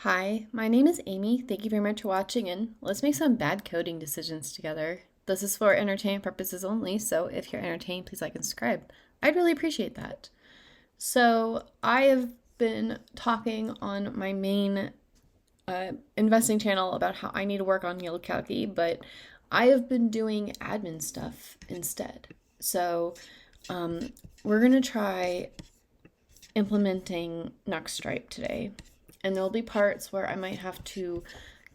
Hi, my name is Amy. Thank you very much for watching, and let's make some bad coding decisions together. This is for entertainment purposes only, so if you're entertained, please like and subscribe. I'd really appreciate that. So I have been talking on my main investing channel about how I need to work on YieldCalcy, but I have been doing admin stuff instead. So we're going to try implementing Nuxt today. And there'll be parts where I might have to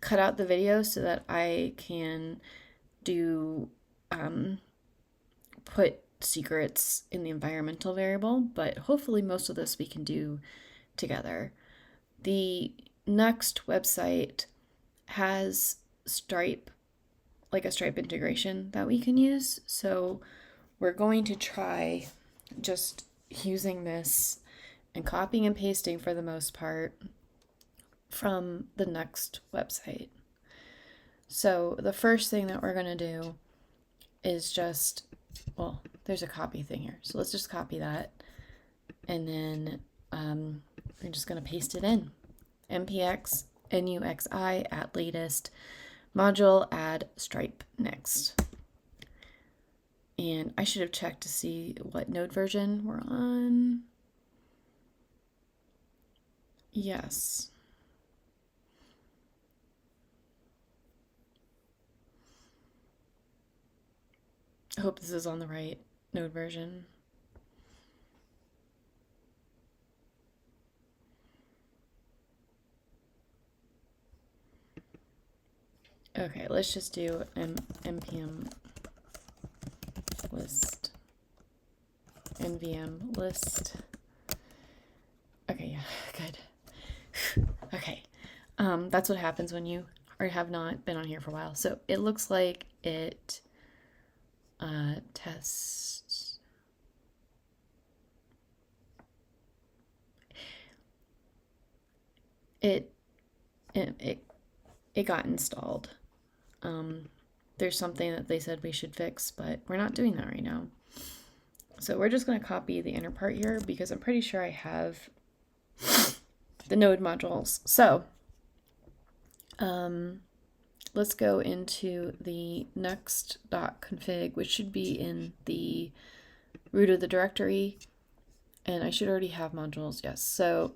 cut out the video so that I can do put secrets in the environmental variable, but hopefully most of this we can do together. The Nuxt website has Stripe, like a Stripe integration that we can use. So we're going to try just using this and copying and pasting for the most part from the Nuxt website. So the first thing that we're going to do is just, well, there's a copy thing here. So let's just copy that. And then I'm just going to paste it in. npx nuxi at latest module add stripe next. And I should have checked to see what node version we're on. Yes. I hope this is on the right node version. Okay, let's just do npm list nvm list. Okay, yeah, good. Okay, that's what happens when you have not been on here for a while. So it looks like it tests. It got installed. There's something that they said we should fix, but we're not doing that right now. So we're just going to copy the inner part here because I'm pretty sure I have the node modules. So let's go into the nuxt.config, which should be in the root of the directory. And I should already have modules, yes. So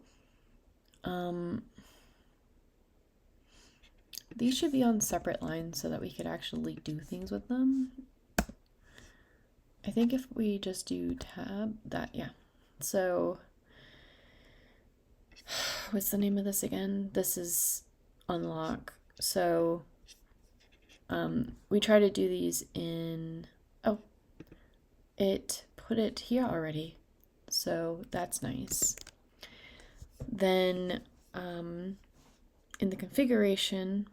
these should be on separate lines so that we could actually do things with them. I think if we just do tab, that, yeah. So what's the name of this again? This is unlock. So we try to do these in, oh, it put it here already. So that's nice. Then in the configuration,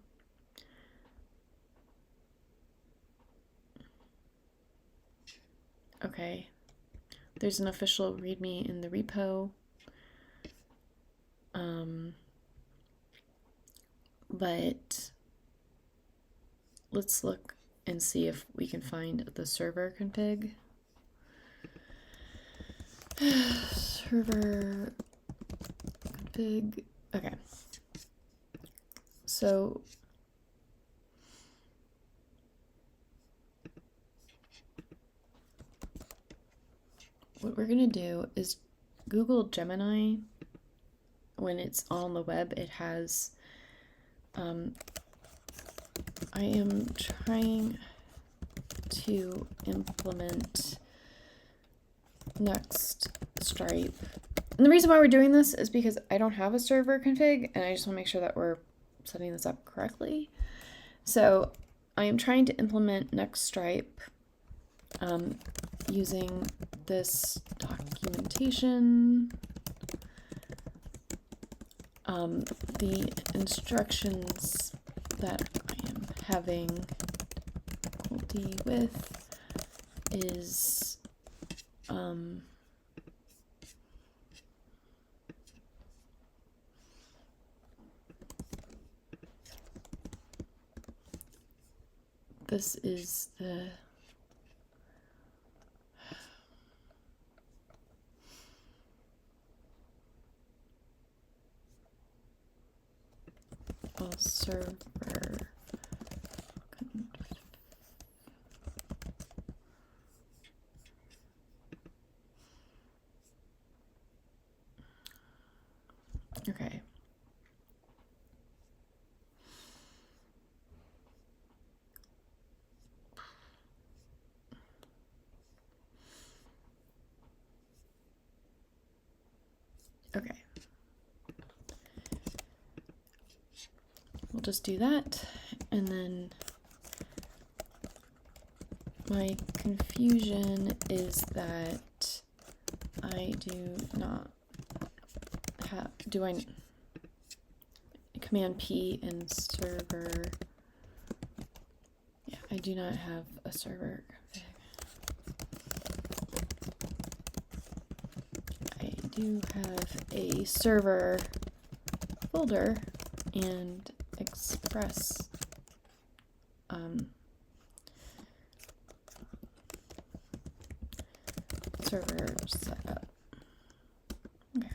okay, there's an official README in the repo. But let's look and see if we can find the server config. Server config. Okay. So what we're going to do is Google Gemini. When it's on the web, it has, I am trying to implement Nuxt Stripe. And the reason why we're doing this is because I don't have a server config, and I just want to make sure that we're setting this up correctly. So I am trying to implement Nuxt Stripe using this documentation. The instructions that I am having difficulty with is this is the server. Okay. Okay. We'll just do that, and then my confusion is that I do not have, Command P in server. Yeah, I do not have a server config. I do have a server folder and express server setup. Okay.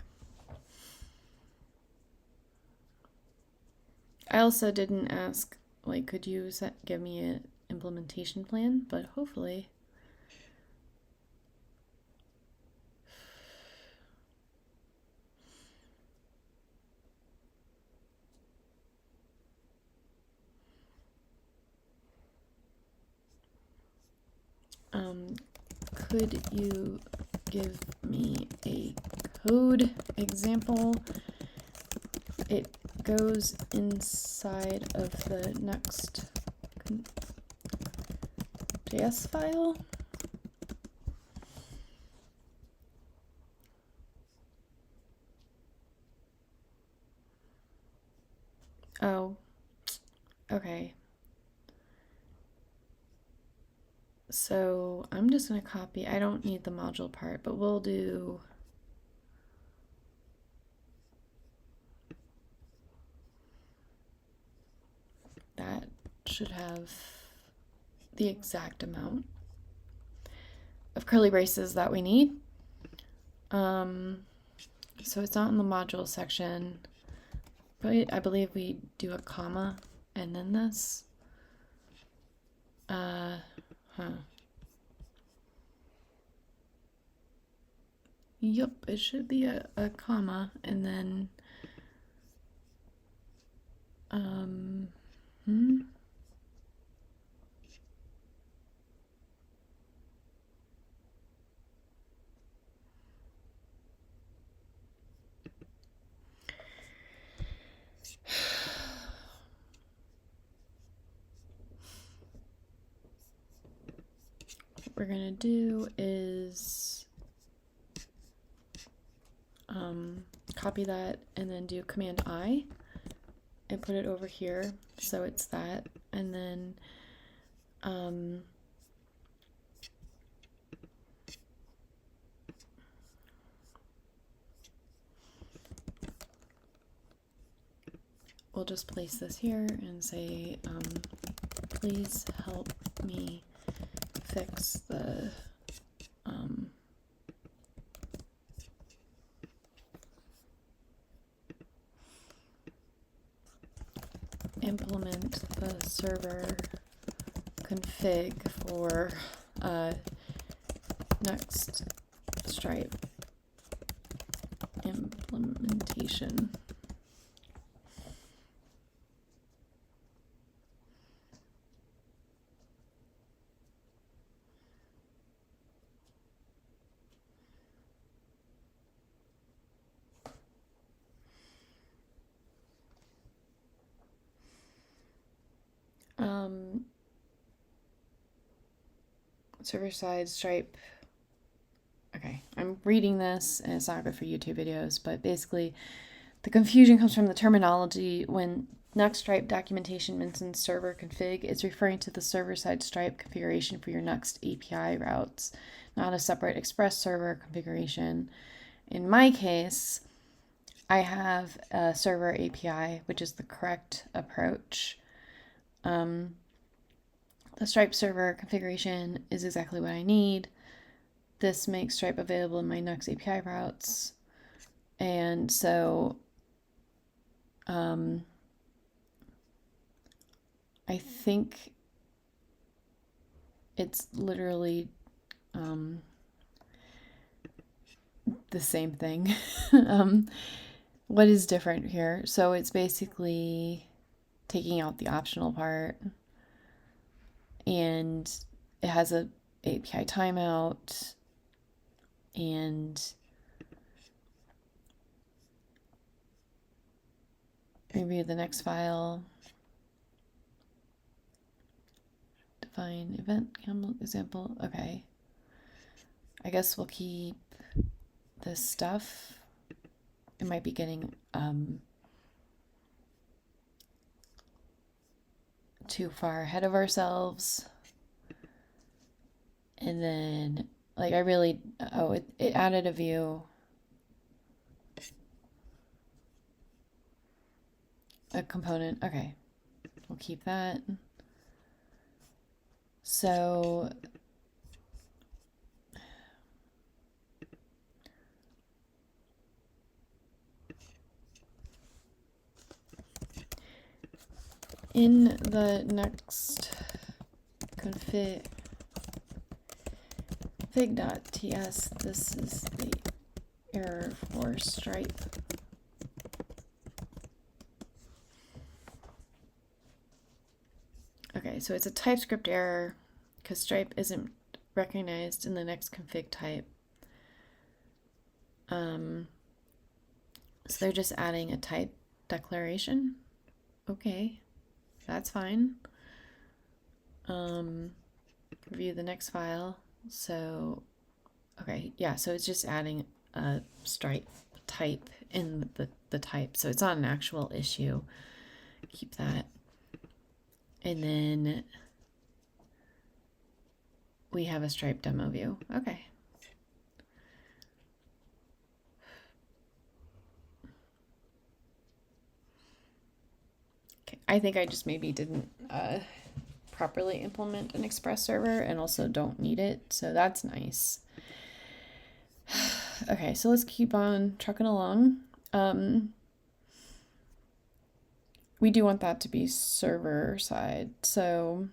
I also didn't ask, like, could you give me an implementation plan, but hopefully. Could you give me a code example? It goes inside of the NuxtJS file. Oh, okay. So I'm just going to copy. I don't need the module part, but we'll do that. Should have the exact amount of curly braces that we need. So it's not in the module section, but I believe we do a comma and then this. Yep, it should be a comma and then what we're gonna do is copy that and then do Command I and put it over here so it's that, and then we'll just place this here and say please help me fix the implement the server config for Nuxt Stripe implementation. Server-side Stripe. Okay, I'm reading this and it's not good for YouTube videos, but basically the confusion comes from the terminology. When Nuxt Stripe documentation mentions server config, it's referring to the server-side Stripe configuration for your Nuxt API routes, not a separate Express server configuration. In my case, I have a server API, which is the correct approach. The Stripe server configuration is exactly what I need. This makes Stripe available in my Nuxt API routes. And so I think it's literally the same thing. What is different here? So it's basically taking out the optional part, and it has a API timeout, and review the next file, define event example. Okay, I guess we'll keep this stuff. It might be getting too far ahead of ourselves. And then, like, I really, oh, it added a view, a component. Okay, we'll keep that. So in the next config.ts, this is the error for Stripe. Okay, so it's a TypeScript error because Stripe isn't recognized in the next config type. So they're just adding a type declaration. Okay, that's fine. Review the next file. So, okay, yeah, so it's just adding a Stripe type in the type. So it's not an actual issue. Keep that. And then we have a Stripe demo view. Okay. I think I just maybe didn't properly implement an Express server and also don't need it. So that's nice. Okay, so let's keep on trucking along. We do want that to be server side. So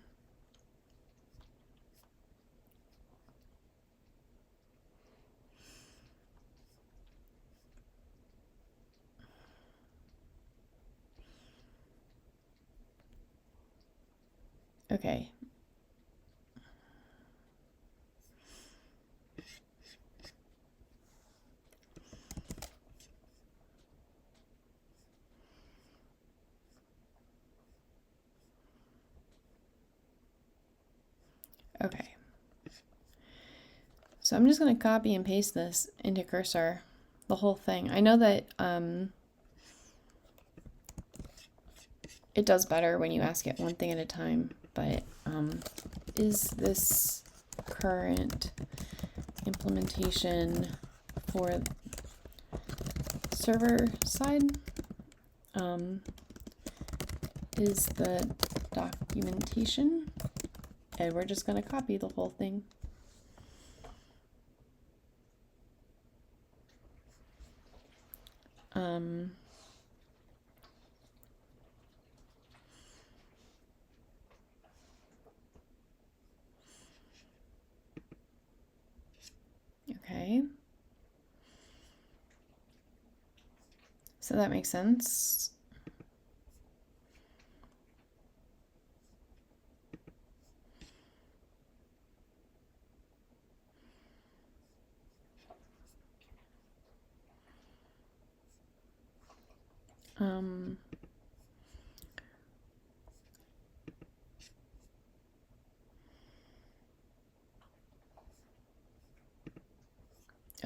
okay. Okay. So I'm just going to copy and paste this into Cursor, the whole thing. I know that it does better when you ask it one thing at a time, but is this current implementation for server side? Is the documentation? And we're just going to copy the whole thing. Okay. So that makes sense.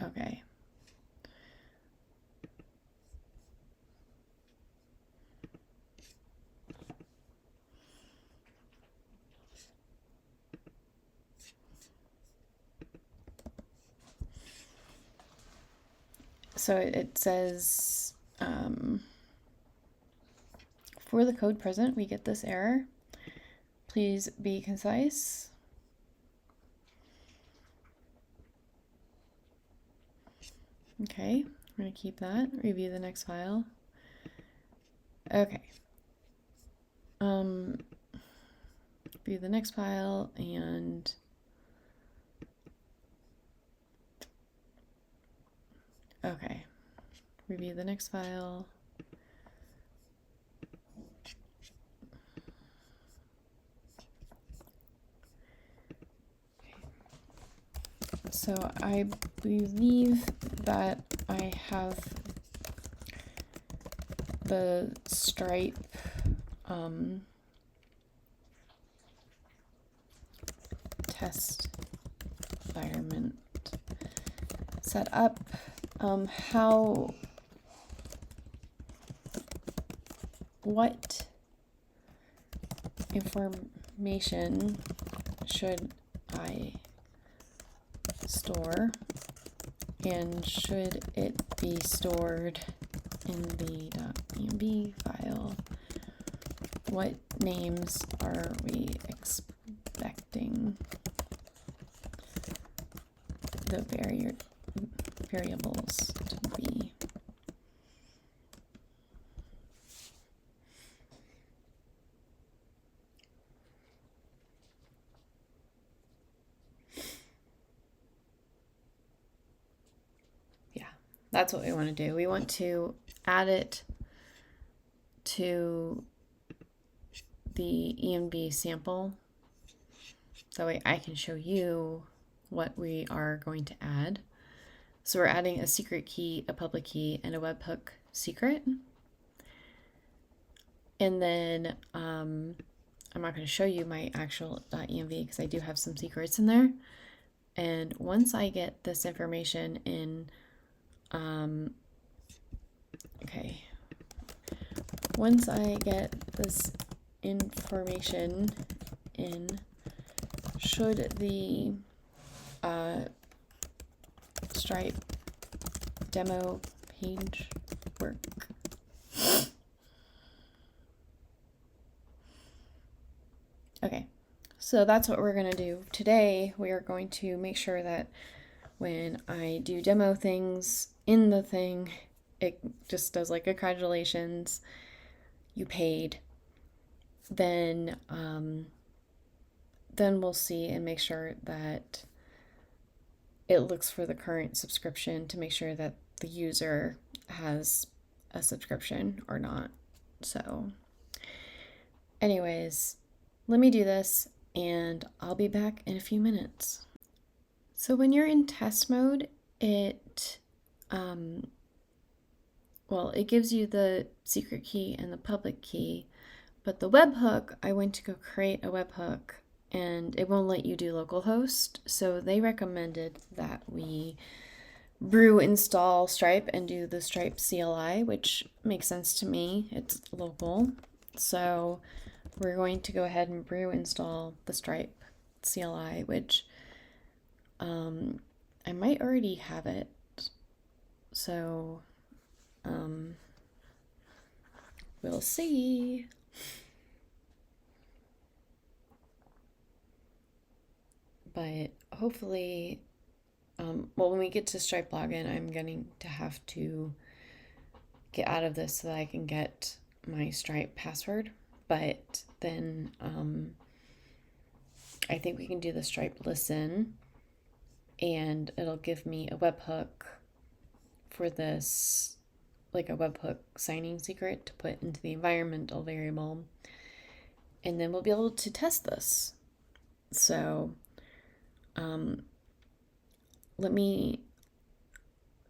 Okay. So it says, for the code present, we get this error. Please be concise. Okay, we're going to keep that. Review the next file. Okay. view the next file and okay, review the next file. So I believe that I have the Stripe test environment set up. What information should I store, and should it be stored in the .env file? What names are we expecting the variables to be? That's what we want to do. We want to add it to the env sample. That way I can show you what we are going to add. So we're adding a secret key, a public key, and a webhook secret. And then I'm not going to show you my actual .env because I do have some secrets in there. And once I get this information in, once I get this information in, should the Stripe demo page work? Okay, so that's what we're going to do. Today we are going to make sure that when I do demo things in the thing, it just does like a congratulations, you paid. Then we'll see and make sure that it looks for the current subscription to make sure that the user has a subscription or not. So anyways, let me do this and I'll be back in a few minutes. So when you're in test mode, it it gives you the secret key and the public key, but the webhook, I went to go create a webhook and it won't let you do localhost. So they recommended that we brew install Stripe and do the Stripe CLI, which makes sense to me. It's local. So we're going to go ahead and brew install the Stripe CLI, which I might already have it. So we'll see. But hopefully, when we get to Stripe login, I'm going to have to get out of this so that I can get my Stripe password. But then I think we can do the Stripe listen, and it'll give me a webhook for this, like a webhook signing secret to put into the environmental variable. And then we'll be able to test this. So let me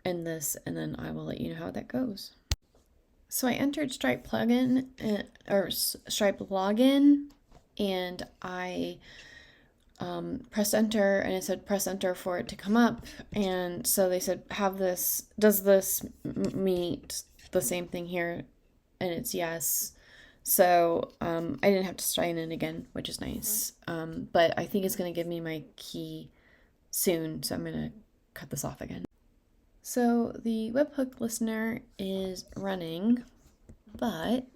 end this and then I will let you know how that goes. So I entered Stripe plugin or Stripe login, and I pressed enter, and it said press enter for it to come up. And so they said, does this meet the same thing here? And it's yes. So I didn't have to sign in again, which is nice. But I think it's going to give me my key soon, so I'm going to cut this off again. So the webhook listener is running, but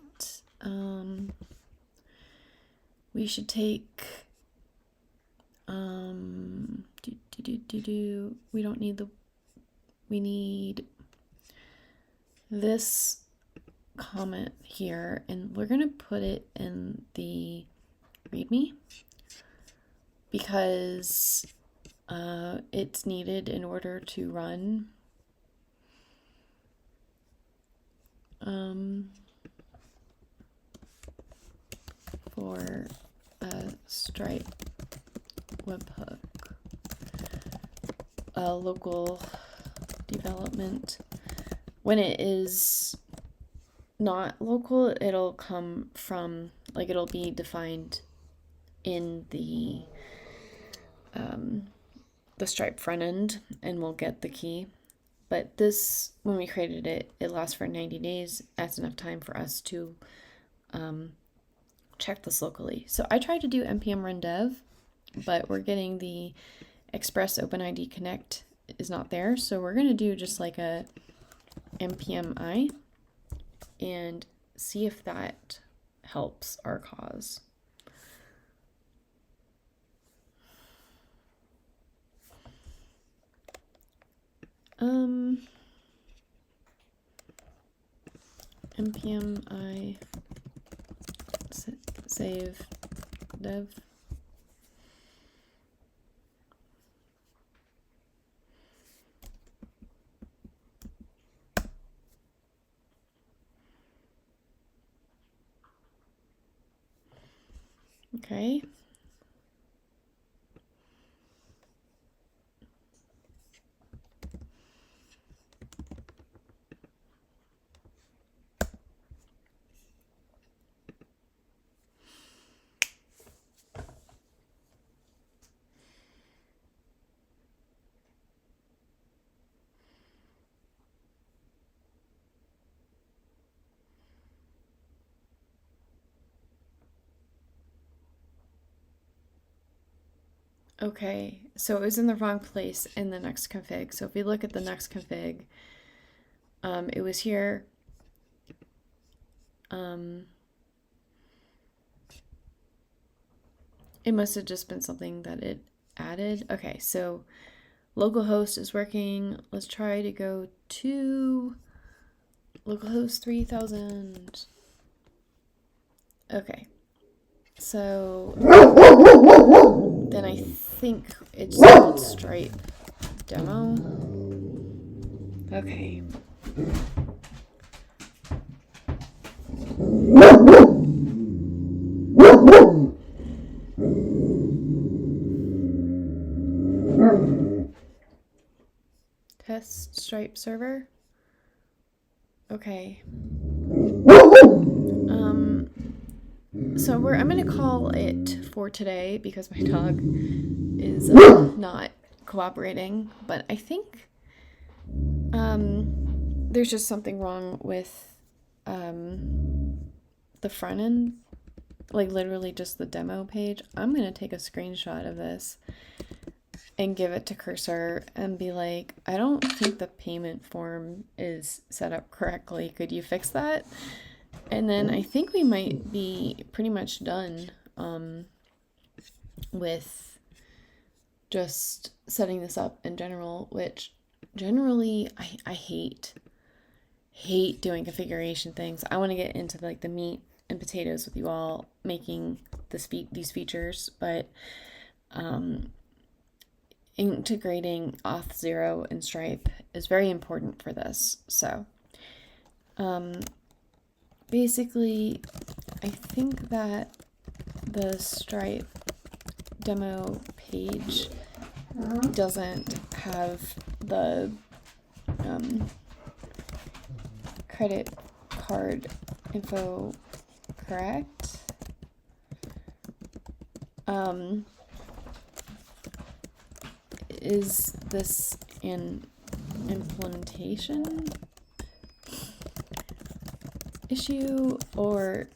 we should take we don't need we need this comment here, and we're gonna put it in the README. because it's needed in order to run for a Stripe webhook, a local development. When it is not local, it'll come from, like, it'll be defined in the Stripe front end, and we'll get the key. But this, when we created it, it lasts for 90 days. That's enough time for us to check this locally. So I tried to do npm run dev, but we're getting the express OpenID connect is not there. So we're going to do just like a npm I and see if that helps our cause. npm I save dev. Okay. Okay, so it was in the wrong place in the Nuxt config. So if we look at the Nuxt config, it was here. It must have just been something that it added. Okay, so localhost is working. Let's try to go to localhost 3000. Okay, so then I think it's called Stripe demo. Okay. Test Stripe server. Okay. So I'm gonna call it for today because my dog is not cooperating, but I think there's just something wrong with the front end, like literally just the demo page. I'm gonna take a screenshot of this and give it to Cursor and be like, I don't think the payment form is set up correctly. Could you fix that? And then I think we might be pretty much done with just setting this up in general, which generally I hate doing configuration things. I want to get into like the meat and potatoes with you all making these features, but integrating Auth0 and Stripe is very important for this. So basically, I think that the Stripe demo page doesn't have the credit card info correct. Is this an implementation issue, or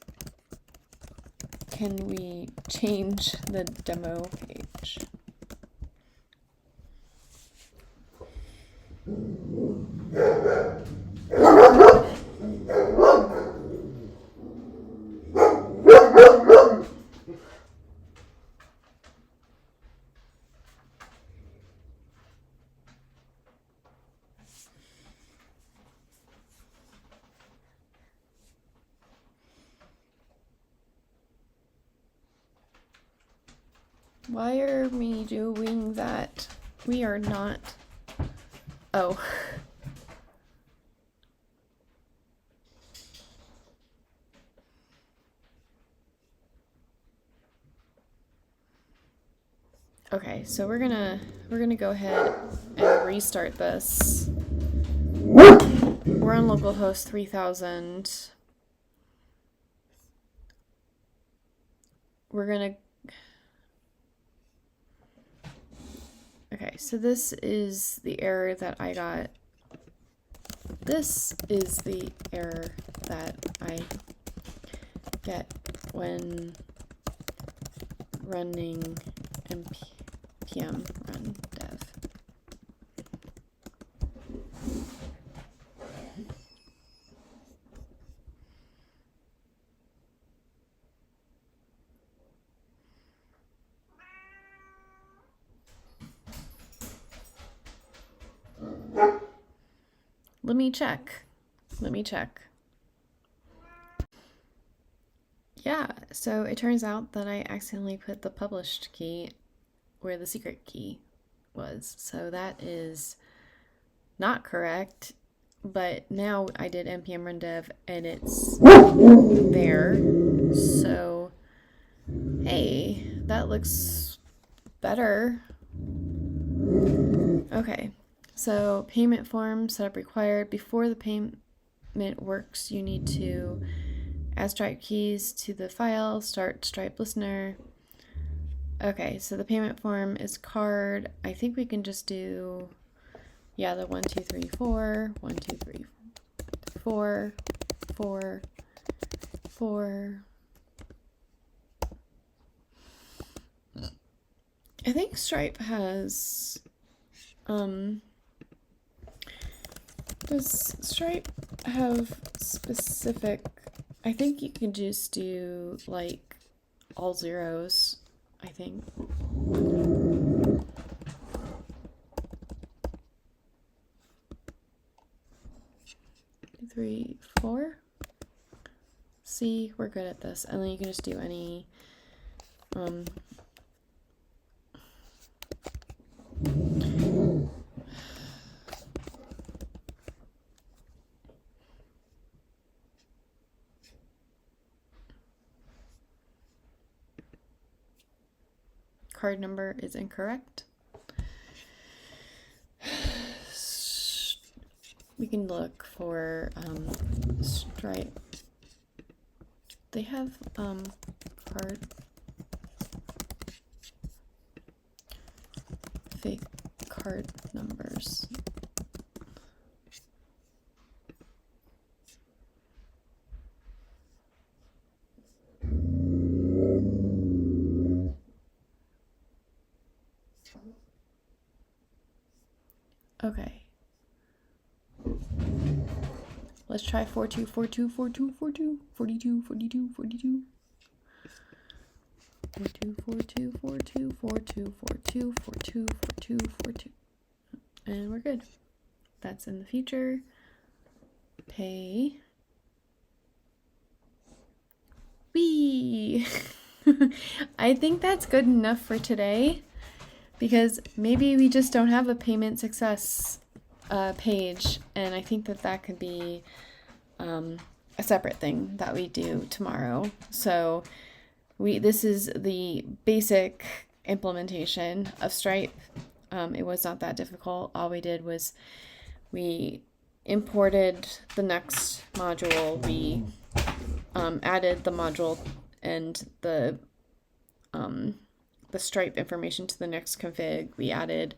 can we change the demo page? Why are we doing that? We are not. Oh. Okay, so we're gonna go ahead and restart this. We're on localhost 3000. We're gonna. Okay, so this is the error that I got. This is the error that I get when running npm run dev. Let me check. Yeah, so it turns out that I accidentally put the published key where the secret key was. So that is not correct, but now I did npm run dev and it's there. So, hey, that looks better. Okay, so payment form setup required. Before the payment works, you need to add Stripe keys to the file, start Stripe listener. Okay, so the payment form is card. I think we can just do, yeah, the 1, 2, 3, 4, 1, 2, 3, 4, 4, 4. I think Stripe has, does Stripe have specific, I think you can just do like all zeros, I think. 3, 4. See, we're good at this. And then you can just do any, card number is incorrect. We can look for Stripe. They have card fake card numbers. Okay. Let's try 42, 42, 42, 42, 42, 42, 42. 42, 42, 42, 42, 42, 42, 42, 42. And we're good. That's in the future. Pay. Whee! I think that's good enough for today because maybe we just don't have a payment success page, and I think that that could be a separate thing that we do tomorrow. So this is the basic implementation of Stripe. It was not that difficult. All we did was we imported the Nuxt module, we added the module and the Stripe information to the Knex config. We added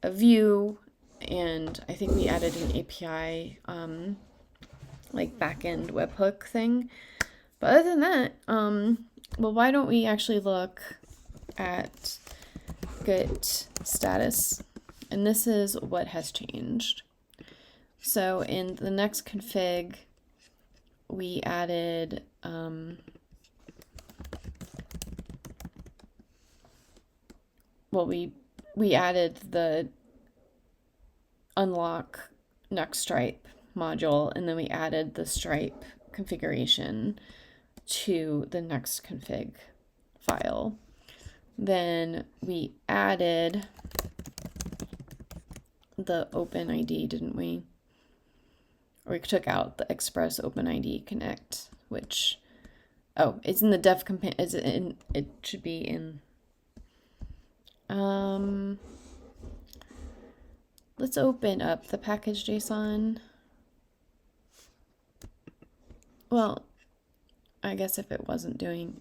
a view, and I think we added an API like backend webhook thing. But other than that, well, why don't we actually look at Git status? And this is what has changed. So in the Knex config, we added we added the unlock Nuxt Stripe module, and then we added the Stripe configuration to the Nuxt config file. Then we added the OpenID, didn't we? Or we took out the Express OpenID connect, which, oh, it's in the dev companion. Is it in? It should be in. Let's open up the package.json. Well, I guess if it wasn't doing,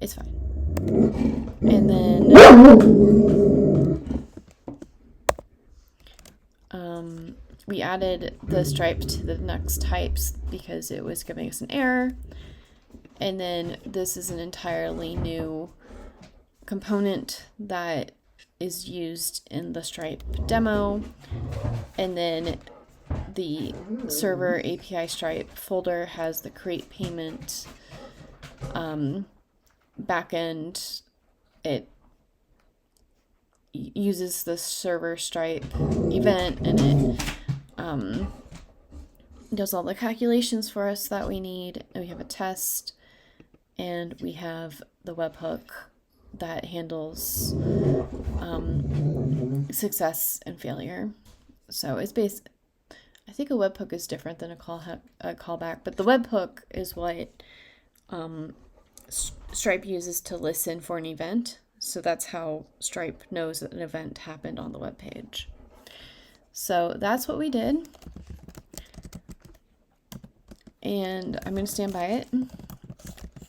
it's fine. And then we added the stripe to the Nuxt types because it was giving us an error. And then this is an entirely new component that is used in the Stripe demo. And then the server API Stripe folder has the create payment backend. It uses the server Stripe event, and it does all the calculations for us that we need. And we have a test, and we have the webhook that handles success and failure. So it's based. I think a webhook is different than a callback, but the webhook is what Stripe uses to listen for an event. So that's how Stripe knows that an event happened on the web page. So that's what we did. And I'm going to stand by it.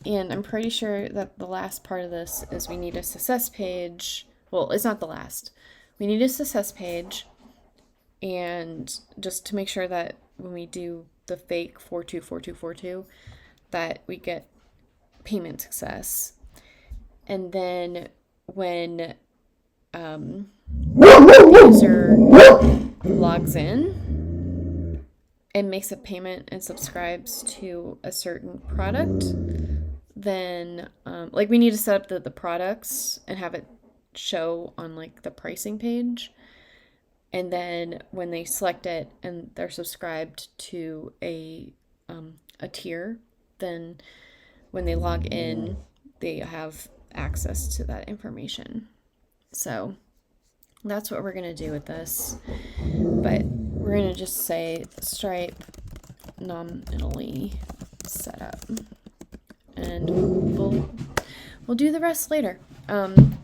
And I'm pretty sure that the last part of this is we need a success page. Well, it's not the last. We need a success page. And just to make sure that when we do the fake 424242, that we get payment success. And then when the user logs in and makes a payment and subscribes to a certain product, then like we need to set up the products and have it show on like the pricing page. And then when they select it and they're subscribed to a tier, then when they log in, they have access to that information. So that's what we're going to do with this. But we're going to just say Stripe nominally setup. And we'll do the rest later.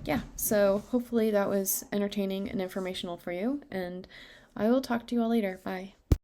Yeah, so hopefully that was entertaining and informational for you, and I will talk to you all later. Bye.